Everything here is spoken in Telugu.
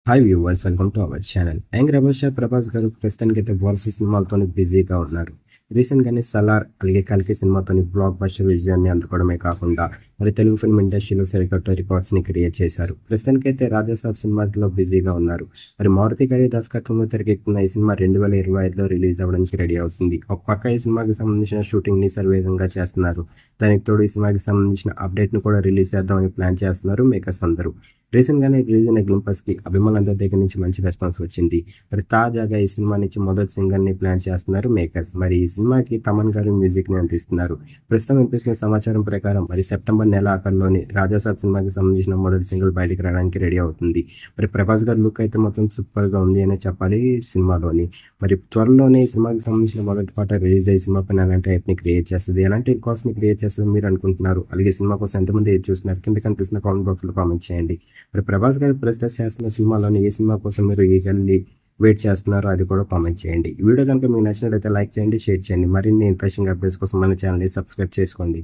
Hi viewers, welcome to our channel. Young rebel star Prabhas గారు ప్రస్తుతానికైతే వరుస సినిమాలతోని బిజీగా ఉన్నారు. రీసెంట్గానే 'సలార్' అలాగే 'కల్కి' సినిమాతోని బ్లాక్ బస్టర్ విజయాన్ని అందుకోవడమే కాకుండా మరి తెలుగు ఫిల్మ్ ఇండస్ట్రీలో సరికొత్త రికార్డ్స్ని క్రియేట్ చేశారు. ప్రస్తుతానికైతే 'రాజాసాబ్' సినిమాలో బిజీగా ఉన్నారు. మరి మారుతి గారి దర్శకత్వంలో తెరకెక్కుతున్న ఈ సినిమా 2025లో రిలీజ్ అవ్వడానికి రెడీ అవుతుంది. ఒక పక్క ఈ సినిమాకి సంబంధించిన షూటింగ్ని సర్వేగంగా చేస్తున్నారు. దానికి తోడు ఈ సినిమాకి సంబంధించిన అప్డేట్ను కూడా రిలీజ్ చేద్దామని ప్లాన్ చేస్తున్నారు మేకర్స్ అందరూ. రీసెంట్గానే రిలీజ్ అయిన 'గ్లింపర్స్'కి అభిమానులందరి దగ్గర నుంచి మంచి రెస్పాన్స్ వచ్చింది. మరి తాజాగా ఈ సినిమా నుంచి మొదటి సింగిల్ని ప్లాన్ చేస్తున్నారు మేకర్స్. మరి ఈ సినిమాకి తమన్ గారు మ్యూజిక్ని అందిస్తున్నారు. ప్రస్తుతం వినిపిస్తున్న సమాచారం ప్రకారం మరి సెప్టెంబర్ నెల ఆఖరిలోని 'రాజాసాబ్' సినిమాకి సంబంధించిన మొదటి సింగిల్ బయటికి రావడానికి రెడీ అవుతుంది. మరి ప్రభాస్ గారి లుక్ అయితే మొత్తం సూపర్గా ఉంది అనే చెప్పాలి సినిమాలోని. మరి త్వరలోనే ఈ సినిమాకి సంబంధించిన మొదటి పాట రిలీజ్ అయ్యి సినిమా పైన ఎలాంటి హైప్ని క్రియేట్ చేస్తుంది, ఎలాంటి రికార్డ్స్ని క్రియేట్ చేస్తుంది మీరు అనుకుంటున్నారు? అలాగే సినిమా కోసం ఎంతమంది ఎదురు చూస్తున్నారు? కింద కనిపిస్తున్న కామెంట్ బాక్స్లో కామెంట్ చేయండి. మరి ప్రభాస్ గారు ప్రస్తుతం చేస్తున్న సినిమాలోని ఏ సినిమా కోసం మీరు ఈగర్లీ వెయిట్ చేస్తున్నారో అది కూడా కామెంట్ చేయండి. ఈ వీడియో కనుక మీకు నచ్చినట్లయితే లైక్ చేయండి, షేర్ చేయండి. మరిన్ని ఇంట్రెస్టింగ్ అప్డేట్స్ కోసం మన ఛానల్ని సబ్స్క్రైబ్ చేసుకోండి.